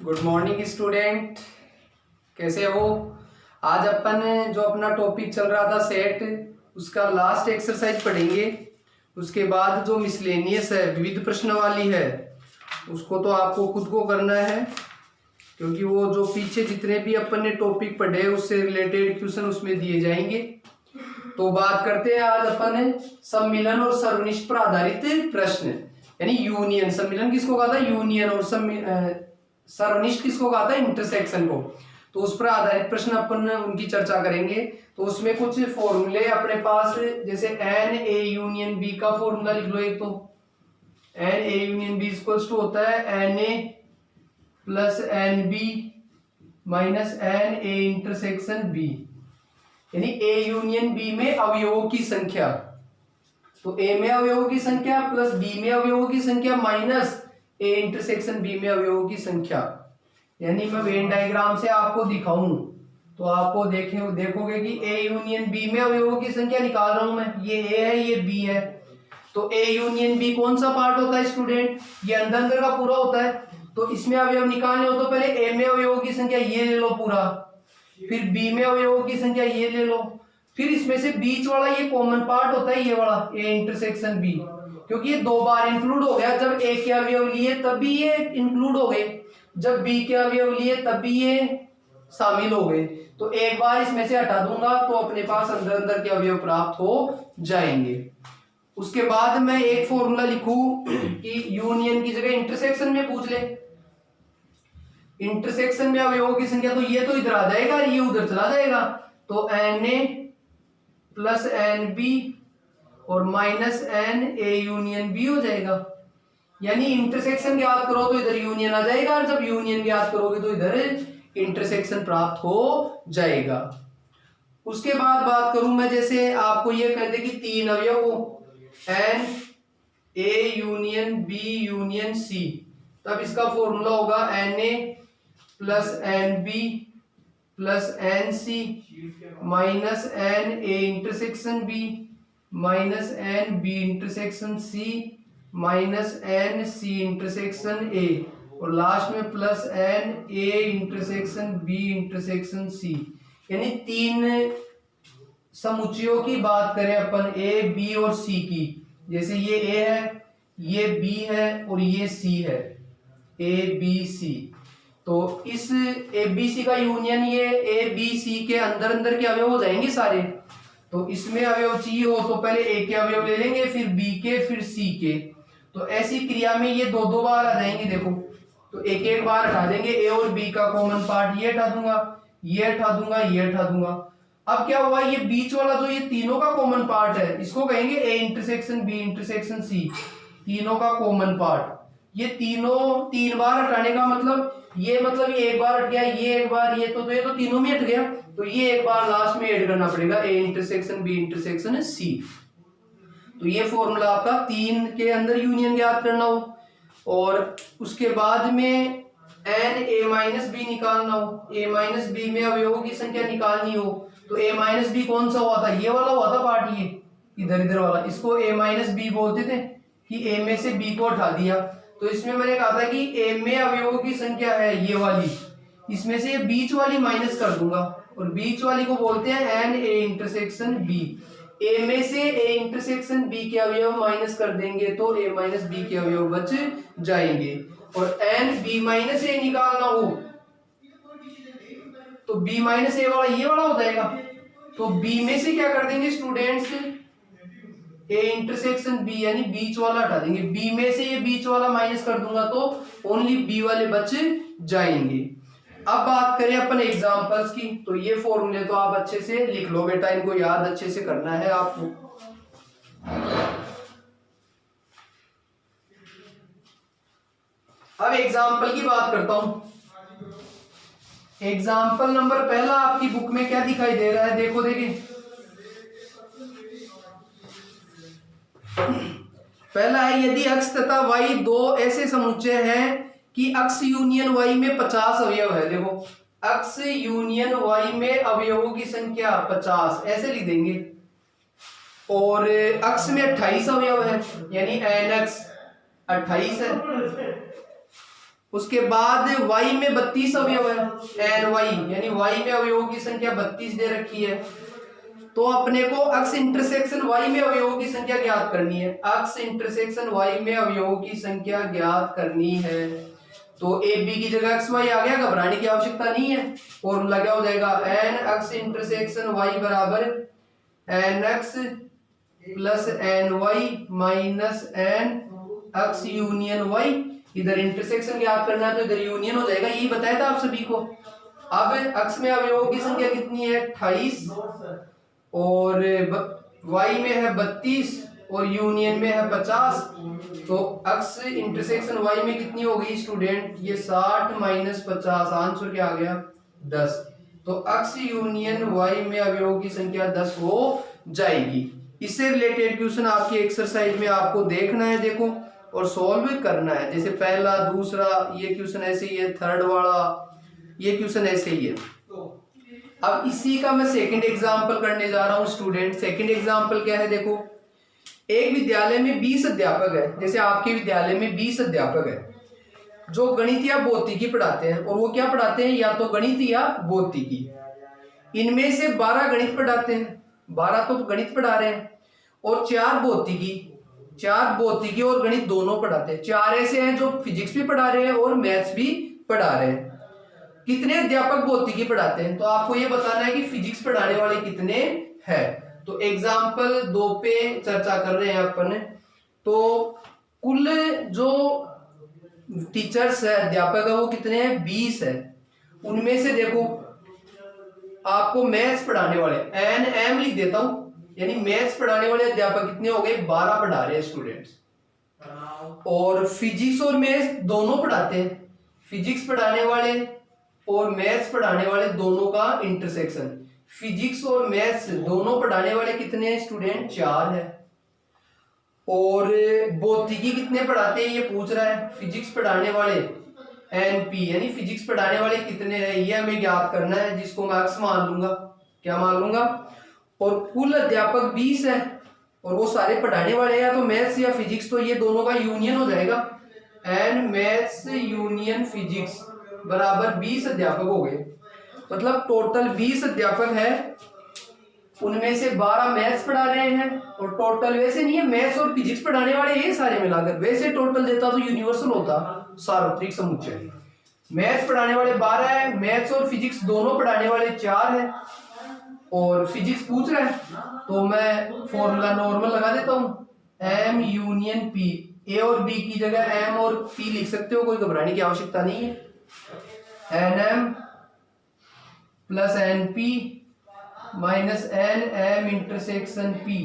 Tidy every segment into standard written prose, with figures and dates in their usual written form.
Good morning student, कैसे हो। आज अपन जो अपना टॉपिक चल रहा था सेट, उसका लास्ट एक्सरसाइज पढ़ेंगे। उसके बाद जो मिसलेनियस है, विविध प्रश्न वाली है, उसको तो आपको खुद को करना है, क्योंकि वो जो पीछे जितने भी अपन ने टॉपिक पढ़े उससे रिलेटेड क्वेश्चन उसमें दिए जाएंगे। तो बात करते हैं आज अपन सम्मिलन और सर्वनिष्ठ पर आधारित प्रश्न, यानी यूनियन। सम्मिलन किसको कहा था? यूनियन। और सर्वनिष्ठ किसको कहा था? इंटरसेक्शन को। तो उस पर आधारित प्रश्न अपन उनकी चर्चा करेंगे। तो उसमें कुछ फॉर्मूले अपने पास, जैसे एन ए यूनियन बी का फॉर्मूला लिख लो। एक तो N A union B equals to होता है N A plus N B minus N A intersection B, यानी ए यूनियन बी में अवयवों की संख्या। तो ए में अवयवों की संख्या प्लस बी में अवयवों की संख्या माइनस ए इंटरसेक्शन बी में अवयवों की संख्या। यानी मैं वेन डायग्राम से आपको दिखाऊं तो आपको देखोगे कि ए यूनियन बी में अवयवों की संख्या निकाल रहा हूं मैं। ये ए है, ये बी है। तो ए यूनियन बी कौन सा पार्ट होता है स्टूडेंट? ये अंदर अंदर का पूरा होता है। तो इसमें अवयव निकालने हो तो पहले ए में अवयवों की संख्या ये ले लो पूरा, फिर बी में अवयवों की संख्या ये ले लो, फिर इसमें से बीच वाला ये कॉमन पार्ट होता है, ये वाला ए इंटरसेक्शन बी, क्योंकि ये दो बार इंक्लूड हो गया। जब ए के अवयव लिए तभी ये इंक्लूड हो गए, जब बी के अवयव लिए तभी ये शामिल हो गए। तो एक बार इसमें से हटा दूंगा तो अपने पास अंदर अंदर के अवयव प्राप्त हो जाएंगे। उसके बाद मैं एक फॉर्मूला लिखूं कि यूनियन की जगह इंटरसेक्शन में पूछ ले। इंटरसेक्शन में अवयवों की संख्या, तो ये तो इधर आ जाएगा, ये उधर चला जाएगा। तो N A plus N B और minus N A union B हो जाएगा। यानी इंटरसेक्शन ज्ञात करो तो इधर यूनियन आ जाएगा, और जब यूनियन ज्ञात करोगे तो इधर इंटरसेक्शन प्राप्त हो जाएगा। उसके बाद बात करूं मैं, जैसे आपको ये कहते कि तीन अवयव हो, N A union B union C, तब इसका फॉर्मूला होगा N A plus N B plus N C minus N A intersection B minus N B intersection C minus N C intersection A, और लास्ट में plus N A intersection B intersection C. यानी तीन समुच्चयों की बात करें अपन, A B और सी की, जैसे ये ए है, ये बी है और ये सी है, ए बी सी। तो इस ए बी सी का यूनियन ये ए बी सी के अंदर अंदर के अवयव हो जाएंगे सारे। तो इसमें अवयव चाहिए हो तो पहले ए के अवयव ले लेंगे, फिर बी के, फिर सी के। तो ऐसी क्रिया में ये दो दो बार आ जाएंगे। देखो, तो एक एक बार हटा देंगे, ए और बी का कॉमन पार्ट ये हटा दूंगा, ये हटा दूंगा, ये हटा दूंगा। अब क्या हुआ, ये बीच वाला जो ये तीनों का कॉमन पार्ट है, इसको कहेंगे A intersection B intersection C, तीनों का कॉमन पार्ट। ये तीनों तीन बार हटाने का मतलब ये एक बार हट गया, ये एक बार, ये तो ये तो तीनों में हट गया, तो ये एक बार लास्ट में ऐड करना पड़ेगा, A intersection B intersection C. तो ये फॉर्मूला आपका तीन के अंदर यूनियन ज्ञात करना हो, और उसके बाद में एन ए माइनस बी निकालना हो, ए माइनस बी में अवयवों की संख्या निकालनी हो। तो ए माइनस बी कौन सा हुआ था? ये वाला हुआ था पार्ट, ये इधर इधर वाला, इसको ए माइनस बी बोलते थे कि ए में से बी को हटा दिया। तो इसमें मैंने कहा था कि ए में अवयवों की संख्या है ये वाली, इसमें से ये बीच वाली माइनस कर दूंगा, और बीच वाली को बोलते हैं एन ए इंटरसेक्शन बी। ए में से ए इंटरसेक्शन बी के अवयव माइनस कर देंगे तो ए माइनस बी के अवयव बच जाएंगे। और एन बी माइनस ए निकालना हो तो बी माइनस ए वाला ये वाला हो जाएगा। तो बी में से क्या कर देंगे स्टूडेंट्स, ए इंटरसेक्शन बी, यानी बीच वाला हटा देंगे, बी में से ये बीच वाला माइनस कर दूंगा तो ओनली बी वाले बच जाएंगे। अब बात करें अपन एग्जांपल्स की, तो ये फॉर्मूले तो आप अच्छे से लिख लो बेटा, इनको याद अच्छे से करना है आपको। अब एग्जांपल की बात करता हूं। एग्जांपल नंबर पहला आपकी बुक में क्या दिखाई दे रहा है? देखो, देखिए पहला है, यदि अक्ष तथा वाई दो ऐसे समुच्चय हैं कि अक्ष यूनियन वाई में 50 अवयव है। देखो, अक्ष यूनियन वाई में अवयवों की संख्या 50, ऐसे लिख देंगे, और अक्ष में 28 अवयव है, यानी एन अक्ष 28 है। उसके बाद y में 32 अवयव है, एन वाई यानी y में अवयवों की संख्या 32 दे रखी है। तो अपने को अक्स इंटरसेक्शन y में अवयवों की संख्या ज्ञात करनी है। अक्स इंटरसेक्शन y में अवयवों की संख्या ज्ञात करनी है। तो ए बी की जगह एक्स वाई आ गया, घबराने की आवश्यकता नहीं है। फॉर्मूला क्या हो जाएगा, एन अक्स इंटरसेक्शन y बराबर n x plus n y minus n x union y. इधर इंटरसेक्शन ज्ञात करना है तो इधर यूनियन हो जाएगा, यही बताया था आप सभी को। अब अक्स में अवयवों की संख्या कितनी है 28 और y में है 32 और यूनियन में है 50। तो अक्स इंटरसेक्शन y में कितनी हो गई स्टूडेंट, ये 60 माइनस 50, आंसर क्या आ गया 10। तो अक्स यूनियन y में अवयवों की संख्या 10 हो जाएगी। इससे रिलेटेड क्वेश्चन आपकी एक्सरसाइज में आपको देखना है, देखो, और सॉल्व करना है। जैसे पहला, दूसरा, ये क्वेश्चन ऐसे ही है, थर्ड वाला ये क्वेश्चन ऐसे ही है। अब इसी का मैं सेकंड एग्जांपल करने जा रहा हूं स्टूडेंट। सेकंड एग्जांपल क्या है, देखो, एक विद्यालय में 20 अध्यापक है। जैसे आपके विद्यालय में 20 अध्यापक है जो गणित या भौतिकी पढ़ाते हैं, और वो क्या पढ़ाते हैं, या तो गणित या भौतिकी। इनमें से 12 गणित पढ़ाते हैं, 12 तो गणित पढ़ा रहे हैं, और 4 भौतिकी और गणित दोनों पढ़ाते हैं। 4 ऐसे हैं जो फिजिक्स भी पढ़ा रहे हैं और मैथ्स भी पढ़ा रहे हैं। कितने अध्यापक भौतिकी पढ़ाते हैं, तो आपको ये बताना है कि फिजिक्स पढ़ाने वाले कितने हैं। तो एग्जाम्पल 2 पे चर्चा कर रहे हैं अपन। तो कुल जो टीचर्स है, अध्यापक है, वो कितने हैं 20 है। उनमें से देखो आपको मैथ्स पढ़ाने वाले एन एम लिख देता हूं, यानी मैथ्स पढ़ाने वाले अध्यापक कितने हो गए 12 पढ़ा रहे हैं स्टूडेंट्स। और फिजिक्स और मैथ्स दोनों पढ़ाते हैं, फिजिक्स पढ़ाने वाले और मैथ्स पढ़ाने वाले दोनों का इंटरसेक्शन। फिजिक्स और मैथ्स दोनों पढ़ाने वाले कितने हैं स्टूडेंट 4 है। और भौतिकी कितने पढ़ाते हैं ये पूछ रहा है। फिजिक्स पढ़ाने वाले एनपी यानी फिजिक्स पढ़ाने वाले कितने हैं ये हमें ज्ञात करना है, जिसको मैं एक्स मान लूंगा। क्या मान लूंगा, और कुल अध्यापक 20 है और वो सारे पढ़ाने वाले हैं, तो मैथ्स या फिजिक्स, तो ये दोनों का यूनियन हो जाएगा। एन मैथ्स यूनियन फिजिक्स बराबर 20 अध्यापक हो गए। मतलब टोटल 20 अध्यापक है, उनमें से 12 मैथ्स पढ़ा रहे हैं। और टोटल वैसे नहीं है, मैथ्स और फिजिक्स पढ़ाने वाले ये सारे मिलाकर, वैसे टोटल देता तो यूनिवर्सल होता, सार्वत्रिक समुच्चय। मैथ्स पढ़ाने वाले 12 है, मैथ्स और फिजिक्स दोनों पढ़ाने वाले 4 है, और फिजिक्स पूछ रहा है तो मैं फॉर्मूला नॉर्मल लगा देता हूं, एम यूनियन पी। ए और बी की जगह एम और पी लिख सकते हो, कोई घबराने की आवश्यकता नहीं है। N M plus N P minus N M intersection P,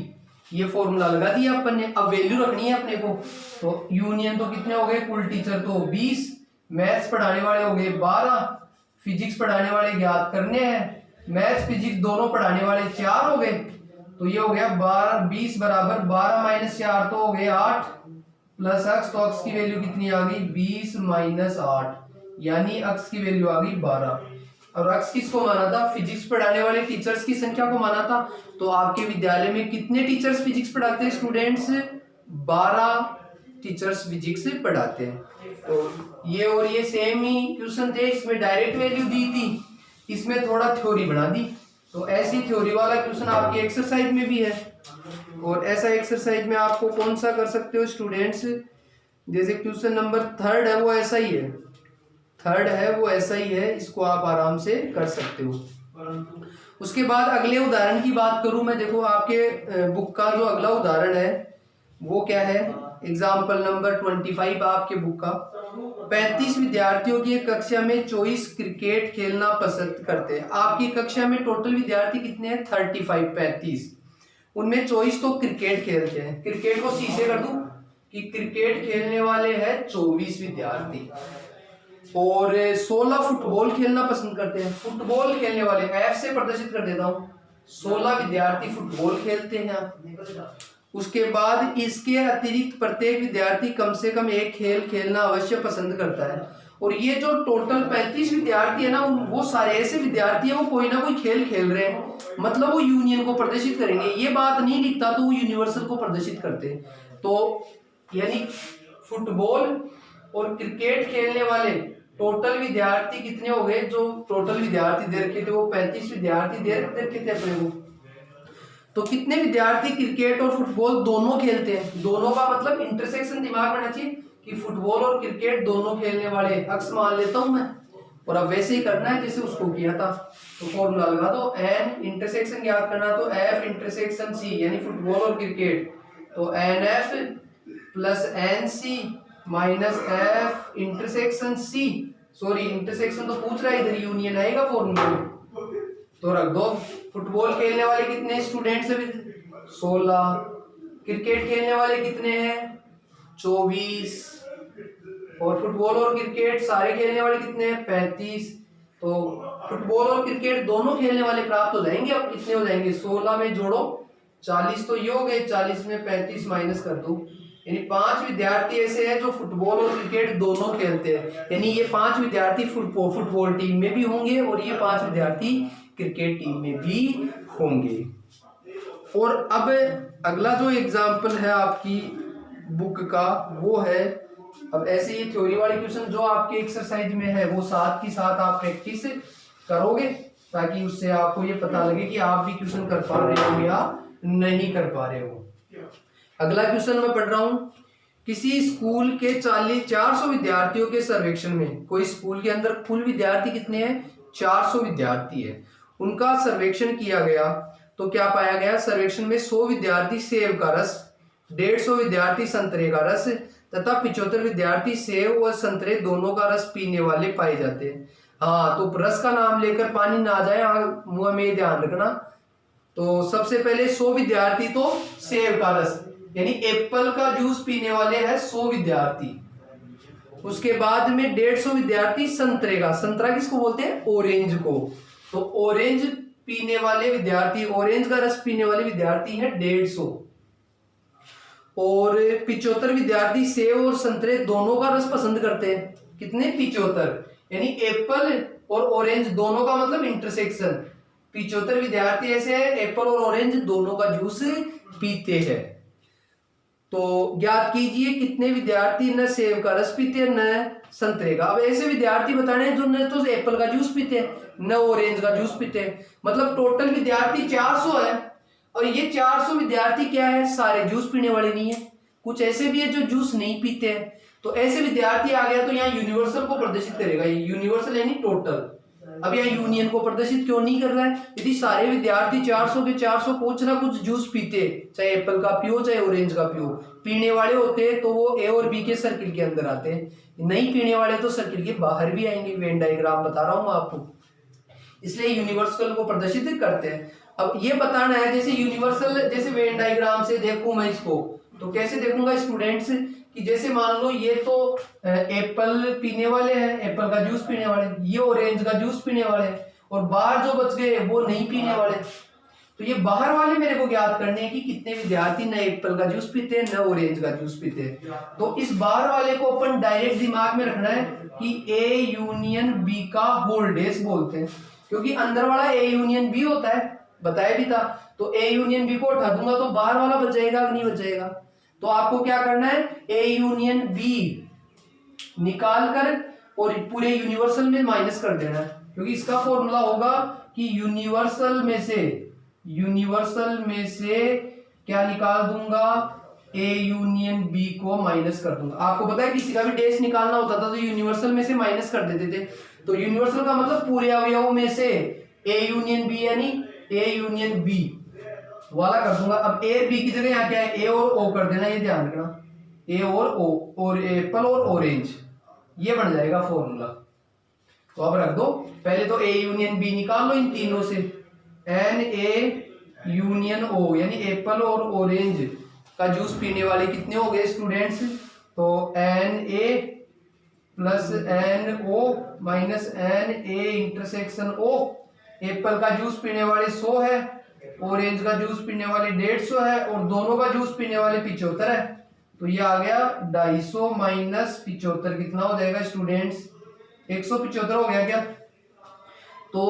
ये फॉर्मूला लगा दिया अपन ने। अब वैल्यू रखनी है अपने को, तो यूनियन तो कितने हो गए, कुल टीचर तो 20, मैथ्स पढ़ाने वाले हो गए 12, फिजिक्स पढ़ाने वाले ज्ञात करने हैं, मैथ्स फिजिक्स दोनों पढ़ाने वाले 4 हो गए। तो ये हो गया 12 20 बराबर 12 माइनस 4 तो हो गए 8 प्लस अक्स, तो अक्स की वैल्यू कितनी आ गई 20 माइनस 8, यानी अक्स की वैल्यू आ गई 12। और अक्स किसको माना था, फिजिक्स पढ़ाने वाले टीचर्स की संख्या को माना था। तो आपके विद्यालय में कितने टीचर्स फिजिक्स पढ़ाते हैं स्टूडेंट्स, 12 टीचर्स फिजिक्स पढ़ाते हैं। तो ये और ये सेम ही क्वेश्चन थे, इसमें डायरेक्ट वैल्यू दी थी, इसमें थोड़ा थ्योरी बना दी। तो ऐसी थ्योरी वाला क्वेश्चन आपकी एक्सरसाइज में भी है। और ऐसा एक्सरसाइज में आपको कौन सा कर सकते हो स्टूडेंट्स, जैसे क्वेश्चन नंबर 3 है वो ऐसा ही है, 3 है वो ऐसा ही है, इसको आप आराम से कर सकते हो। उसके बाद अगले उदाहरण की बात करूं मैं, देखो आपके बुक का जो अगला उदाहरण है वो क्या है, एग्जाम्पल नंबर 25 आपके बुक का। 35 विद्यार्थियों की एक कक्षा में 24 क्रिकेट खेलना पसंद करते हैं। आपकी कक्षा में टोटल विद्यार्थी कितने हैं 35, उनमें 24 तो क्रिकेट खेलते हैं। क्रिकेट को सी से कर दूं कि क्रिकेट खेलने वाले हैं 24 विद्यार्थी, और 16 फुटबॉल खेलना पसंद करते हैं। फुटबॉल खेलने वाले एफ से प्रदर्शित कर देता हूं, 16 विद्यार्थी फुटबॉल खेलते हैं। उसके बाद इसके अतिरिक्त प्रत्येक विद्यार्थी कम से कम एक खेल खेलना अवश्य पसंद करता है। और ये जो टोटल 35 विद्यार्थी है ना, वो सारे ऐसे विद्यार्थी है वो कोई ना कोई खेल खेल रहे हैं, मतलब वो यूनियन को प्रदर्शित करेंगे। ये बात नहीं लिखता तो वो यूनिवर्सल को प्रदर्शित करते हैं। तो यानी फुटबॉल और क्रिकेट खेलने वाले टोटल विद्यार्थी कितने हो गए, जो टोटल विद्यार्थी दे रखे थे वो 35 विद्यार्थी दे रखे थे अपने को। तो कितने विद्यार्थी क्रिकेट और फुटबॉल दोनों खेलते हैं, दोनों का मतलब इंटरसेक्शन दिमाग में आना चाहिए कि फुटबॉल और क्रिकेट दोनों खेलने वाले अक्स मान लेता हूं मैं, और अब वैसे ही करना है जैसे उसको किया था। तो फॉर्मूला लगा दो, एन इंटरसेक्शन याद करना तो एफ इंटरसेक्शन सी यानी फुटबॉल और क्रिकेट, तो N F plus N C minus F intersection C, sorry intersection तो पूछ रहा है, इधर यूनियन आएगा फॉर्मूला में, तो रख दो। फुटबॉल खेलने वाले कितने स्टूडेंट्स हैं, 16। क्रिकेट खेलने वाले कितने हैं, 24। और फुटबॉल और क्रिकेट सारे खेलने वाले कितने हैं, 35। तो फुटबॉल और क्रिकेट दोनों खेलने वाले प्राप्त हो जाएंगे। अब कितने हो जाएंगे, 16 में जोड़ो 40 तो ये हो गए, 40 में 35 माइनस कर दो, यानी 5 विद्यार्थी ऐसे हैं जो फुटबॉल और क्रिकेट दोनों खेलते हैं, यानी ये 5 विद्यार्थी फुटबॉल टीम में भी होंगे और ये 5 विद्यार्थी क्रिकेट टीम में भी होंगे। और अब अगला जो एग्जाम्पल है आपकी बुक का वो है, अब ऐसे ये थ्योरी वाले क्वेश्चन जो आपके एक्सरसाइज में है वो साथ की साथ आप प्रैक्टिस करोगे, ताकि उससे आपको ये पता लगे कि आप भी क्वेश्चन कर पा रहे हो या नहीं कर पा रहे हो। अगला क्वेश्चन मैं पढ़ रहा हूं, किसी स्कूल के 400 विद्यार्थियों के सर्वेक्षण में, कोई स्कूल के अंदर कुल विद्यार्थी कितने हैं, 400 विद्यार्थी है, उनका सर्वेक्षण किया गया तो क्या पाया गया, सर्वेक्षण में 100 विद्यार्थी सेब का रस, 150 विद्यार्थी संतरे का रस तथा 75 विद्यार्थी सेब और संतरे दोनों का रस पीने वाले पाए जाते हैं। हाँ, तो रस का नाम लेकर पानी ना आ जाए, मुंह में ध्यान रखना। तो सबसे पहले 100 विद्यार्थी तो सेब का रस यानी एप्पल का जूस पीने वाले हैं 100 विद्यार्थी। उसके बाद में 150 विद्यार्थी संतरे का, संतरा किसको बोलते हैं, ऑरेंज को, तो ऑरेंज पीने वाले विद्यार्थी, ऑरेंज का रस पीने वाले विद्यार्थी है 150। और 75 विद्यार्थी सेब और संतरे दोनों का रस पसंद करते हैं, कितने, 75, यानी एप्पल और ऑरेंज दोनों का मतलब इंटरसेक्शन, 75 विद्यार्थी ऐसे हैं एप्पल और ऑरेंज दोनों का जूस पीते हैं। तो ज्ञात कीजिए कितने विद्यार्थी न सेब का रस पीते हैं न संतरे का। अब ऐसे विद्यार्थी बताने हैं जो न तो एप्पल का जूस पीते हैं न ऑरेंज का जूस पीते हैं, मतलब टोटल विद्यार्थी 400 है, और ये 400 विद्यार्थी क्या है, सारे जूस पीने वाले नहीं है, कुछ ऐसे भी है जो जूस नहीं पीते हैं। तो ऐसे विद्यार्थी आ गया तो यहाँ यूनिवर्सल को प्रदर्शित करेगा, ये यूनिवर्सल यानी टोटल। अब यहाँ यूनियन को प्रदर्शित क्यों नहीं कर रहा है, यदि सारे विद्यार्थी 400 के 400 कुछ ना कुछ जूस पीते, चाहे एप्पल का पियो चाहे ऑरेंज का पियो, पीने वाले होते तो वो ए और बी के सर्किल के अंदर आते हैं, नहीं पीने वाले तो सर्किल के बाहर भी आएंगे। वेन डायग्राम बता रहा हूँ आपको, इसलिए यूनिवर्सल को प्रदर्शित करते हैं। अब ये बताना है, जैसे यूनिवर्सल, जैसे वेन डायग्राम से देखूं मैं इसको, तो कैसे देखूंगा स्टूडेंट्स, कि जैसे मान लो ये तो एप्पल पीने वाले हैं, एप्पल का जूस पीने वाले, ये ऑरेंज का जूस पीने वाले, और बाहर जो बच गए वो नहीं पीने वाले। तो ये बाहर वाले मेरे को ज्ञात करने हैं कि कितने विद्यार्थी न एप्पल का जूस पीते हैं न ऑरेंज का जूस पीते हैं। तो इस बाहर वाले को अपन डायरेक्ट दिमाग में रखना है कि ए यूनियन बी का होल डेज बोलते हैं, क्योंकि अंदर वाला ए यूनियन बी होता है, बताया भी था। तो ए यूनियन बी को उठा दूंगा तो बाहर वाला बच जाएगा कि नहीं बच जाएगा। तो आपको क्या करना है, ए यूनियन बी निकाल कर और पूरे यूनिवर्सल में माइनस कर देना है, क्योंकि इसका फॉर्मूला होगा कि यूनिवर्सल में से क्या निकाल दूंगा, ए यूनियन बी को माइनस कर दूंगा। आपको पता है किसी का भी डेस निकालना होता था तो यूनिवर्सल में से माइनस कर देते थे। तो यूनिवर्सल का मतलब पूरे अवयवों में से ए यूनियन बी यानी ए यूनियन बी वाला कर दूंगा। अब ए बी की जगह यहाँ क्या है, ए और ओ कर देना, ये ध्यान रखना, ए और ओ, और एप्पल और ऑरेंज, ये बन जाएगा फॉर्मूला। तो अब रख दो, पहले तो ए यूनियन बी निकाल लो इन तीनों से, एन ए यूनियन ओ यानी एप्पल और ऑरेंज का जूस पीने वाले कितने हो गए स्टूडेंट्स, तो N A plus N O minus N A intersection O. Apple का जूस पीने वाले 100 है, ऑरेंज का जूस पीने वाले 150 है, और दोनों का जूस पीने वाले 75 है। तो ये आ गया 250 माइनस 75 कितना हो जाएगा स्टूडेंट्स, 175 हो गया क्या। तो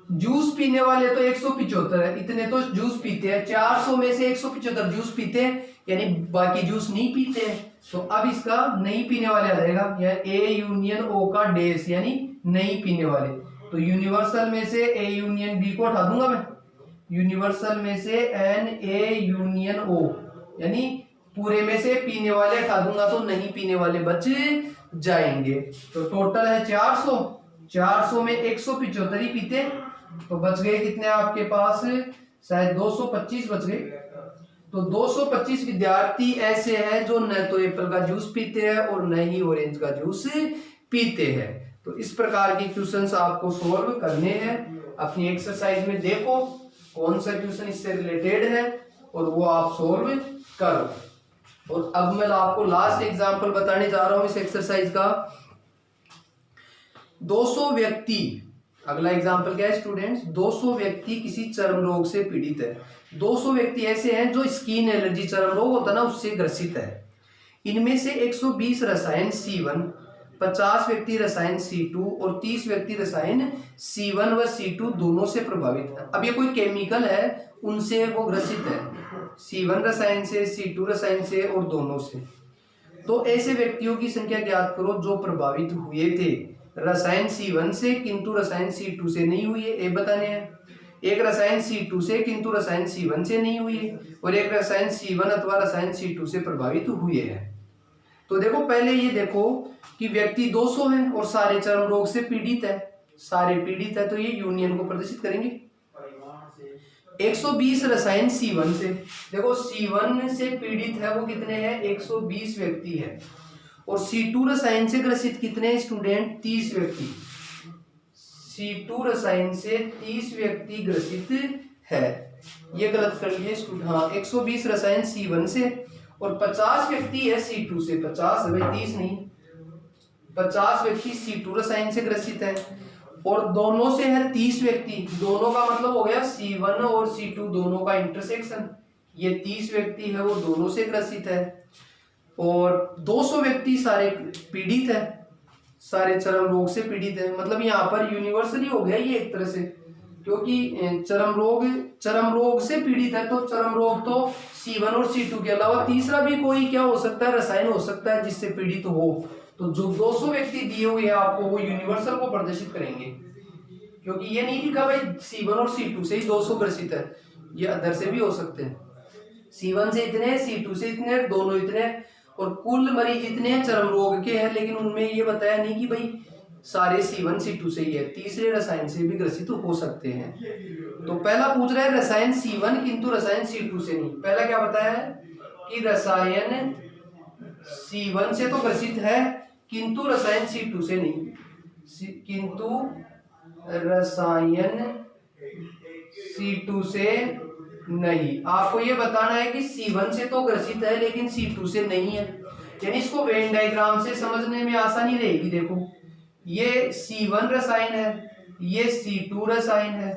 जूस पीने वाले तो 175 है, इतने तो जूस पीते हैं। 400 में से 175 जूस पीते हैं, यानी बाकी जूस नहीं पीते हैं। तो अब इसका नहीं पीने वाले आ जाएगा, ए यूनियन ओ का डेस यानी नहीं पीने वाले। तो यूनिवर्सल में से ए यूनियन बी को हटा दूंगा मैं, यूनिवर्सल में से एन ए यूनियन ओ यानी पूरे में से पीने वाले हटा दूंगा तो नहीं पीने वाले बच जाएंगे। तो टोटल है 400, 400 में 175 ही पीते, तो बच गए कितने आपके पास, शायद 225 बच गए। तो 225 विद्यार्थी ऐसे हैं जो न तो एप्पल का जूस पीते हैं और न ही ऑरेंज का जूस पीते हैं। तो इस प्रकार के क्वेश्चंस आपको सोल्व करने हैं। अपनी एक्सरसाइज में देखो कौन सा क्वेश्चन इससे रिलेटेड है और वो आप सोल्व करो। और अब मैं आपको लास्ट एग्जांपल बताने जा रहा हूं इस एक्सरसाइज का। 200 व्यक्ति, अगला एग्जांपल क्या है स्टूडेंट्स, 200 व्यक्ति किसी चर्म रोग से पीड़ित है। 200 व्यक्ति ऐसे हैं जो स्किन एलर्जी चर्म रोग होता है ना उससे ग्रसित है। इनमें से 120 रसायन C1, 50 व्यक्ति रसायन C2 और 30 व्यक्ति रसायन C1 व C2 दोनों से प्रभावित है। अब ये कोई केमिकल है उनसे वो ग्रसित है, C1 रसायन से, C2 रसायन से और दोनों से। तो ऐसे व्यक्तियों की संख्या ज्ञात करो जो प्रभावित हुए थे रसायन C1 से किंतु रसायन C2 से नहीं हुई है, ये बताने हैं। एक रसायन C2 से किंतु रसायन C1 से नहीं हुई है और एक रसायन C1 अथवा रसायन C2 से प्रभावित हुए हैं। तो देखो पहले ये देखो कि व्यक्ति 200 है और सारे चर्म रोग से पीड़ित है, सारे पीड़ित है, तो ये यूनियन को प्रदर्शित करेंगे। 120 रसायन C1 से, देखो C1 से पीड़ित है वो कितने हैं, 120 व्यक्ति है। और C2 रसायन से ग्रसित कितने हैं स्टूडेंट, 30 व्यक्ति। C2 रसायन से 30 व्यक्ति ग्रसित है, ये गलत कर लिए स्टूडेंट। हाँ 120 रसायन C1 से और 50 व्यक्ति है C2 से, 50 है भाई 30 नहीं, 50 व्यक्ति C2 रसायन से ग्रसित है और दोनों से है 30 व्यक्ति। दोनों का मतलब हो गया C1 और C2 दोनों का इंटरसेक्शन, ये 30 व्यक्ति है वो दोनों से ग्रसित है। और 200 व्यक्ति सारे पीड़ित है, सारे चर्म रोग से पीड़ित है। मतलब यहाँ पर यूनिवर्सली हो गया ये एक तरह से, क्योंकि चर्म रोग से पीड़ित है तो चर्म रोग तो C1 और C2 के अलावा तीसरा भी कोई क्या हो सकता है, रसायन हो सकता है जिससे पीड़ित हो। तो जो 200 व्यक्ति दिए हुए हैं आपको वो यूनिवर्सल को प्रदर्शित करेंगे, क्योंकि ये नहीं लिखा भाई C1 और C2 से ही 200 ग्रसित है, ये अदर से भी हो सकते हैं। C1 से इतने, C2 से इतने, दोनों इतने, और कुल मरीज इतने चर्म रोग के हैं, लेकिन उनमें ये बताया नहीं कि भाई सारे C1 C2 से ही है, तीसरे रसायन से भी ग्रसित हो सकते हैं। तो पहला पूछ रहा है रसायन C1 किंतु रसायन C2 से नहीं। पहला क्या बताया है कि रसायन C1 से तो ग्रसित है किंतु रसायन C2 से नहीं, किंतु रसायन C2 से नहीं। आपको ये बताना है कि C1 से तो ग्रसित है लेकिन C2 से नहीं है, यानी इसको वेन डायग्राम से समझने में आसानी रहेगी। देखो ये C1 रसायन है, ये C2 रसायन है।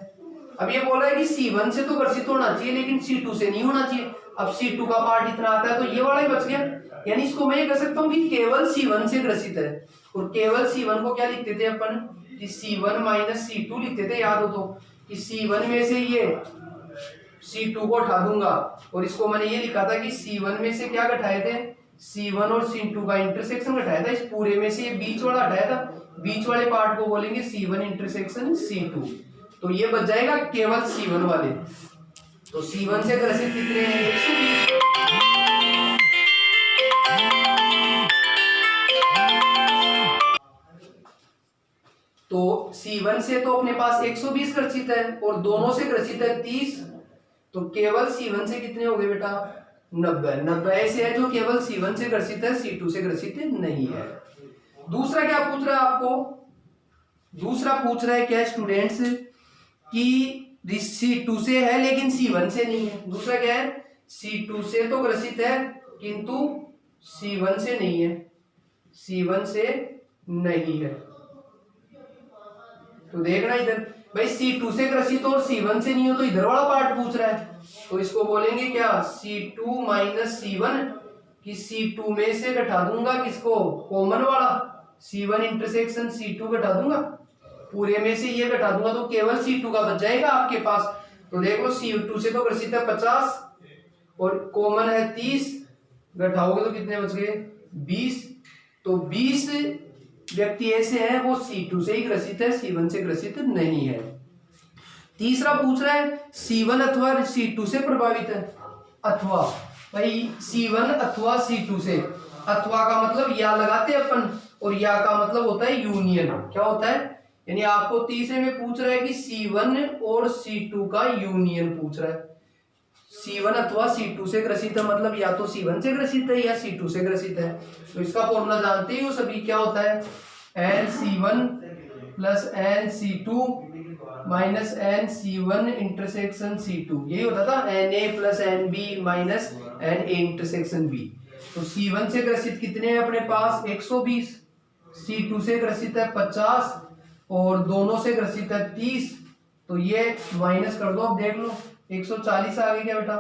अब ये बोल रहा है कि C1 से तो ग्रसित होना चाहिए लेकिन C2 से नहीं होना चाहिए। अब C2 का पार्ट इतना आता है तो ये वाला ही बच गया, यानी इसको मैं ये कह सकता हूँ कि केवल C1 से ग्रसित है। और केवल C1 को क्या लिखते थे अपन कि C1 माइनस C2 लिखते थे, याद हो तो कि C1 में से ये C2 को हटा दूंगा और इसको मैंने ये लिखा था कि C1 में से क्या घटाए थे, C1 और C2 का इंटरसेक्शन घटाया था। इस पूरे में से ये बीच वाला हटाया था, बीच वाले पार्ट को बोलेंगे C1 इंटरसेक्शन C2। तो ये बच जाएगा केवल C1 वाले। तो C1 से ग्रसित कितने हैं, 120। तो C1 से तो अपने पास 120 ग्रसित है और दोनों से ग्रसित है 30, तो केवल C1 से कितने हो गए बेटा, 90 ऐसे है जो केवल C1 से ग्रसित है, C2 से ग्रसित नहीं है। दूसरा क्या पूछ रहा है आपको, दूसरा पूछ रहा है क्या स्टूडेंट्स कि C2 से है लेकिन C1 से नहीं है। दूसरा क्या है, C2 से तो ग्रसित है किंतु C1 से नहीं है, C1 से नहीं है। तो देखना इधर भाई C2 से ग्रसित और C1 से नहीं हो तो इधर वाला पार्ट पूछ रहा है, तो इसको बोलेंगे क्या C2 माइनस C1, कि C2 में से घटा दूंगा किसको, कॉमन वाला C1 इंटरसेक्शन C2 घटा दूंगा पूरे में से ये घटा दूंगा तो केवल C2 का बच जाएगा आपके पास। तो देख लो C2 से तो ग्रसित है 50 और कॉमन है 30, घटाओगे तो कितने बच गए 20। तो 20 व्यक्ति ऐसे हैं वो C2 से ही ग्रसित है, C1 से ग्रसित नहीं है। तीसरा पूछ रहा है C1 अथवा C2 से प्रभावित है, अथवा भाई C1 अथवा C2 से, अथवा का मतलब या लगाते हैं अपन और या का मतलब होता है यूनियन। क्या होता है, यानी आपको तीसरे में पूछ रहा है कि C1 और C2 का यूनियन पूछ रहा है। C1 अथवा C2 से ग्रसित है मतलब या तो C1 से ग्रसित है या C2 से ग्रसित है। तो इसका फॉर्मूला जानते ही हो सभी, क्या होता है NC1 plus NC2 minus NC1 intersection C2, यही होता था Na plus NB minus Na intersection B। तो C1 से ग्रसित कितने हैं अपने पास 120, C2 से ग्रसित है 50 और दोनों से ग्रसित है 30। तो ये माइनस कर दो, अब देख लो 140 आ गई क्या बेटा।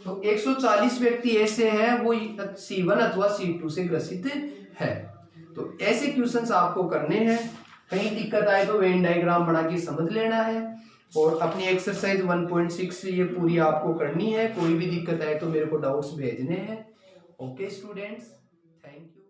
तो 140 व्यक्ति ऐसे हैं वो C1 अथवा C2 से ग्रसित है। तो ऐसे क्वेश्चंस आपको करने हैं, कहीं दिक्कत आए तो वेन डायग्राम बना के समझ लेना है और अपनी एक्सरसाइज 1.6 से ये पूरी आपको करनी है। कोई भी दिक्कत आए तो मेरे को डाउट्स भेजने हैं। Okay students, thank you.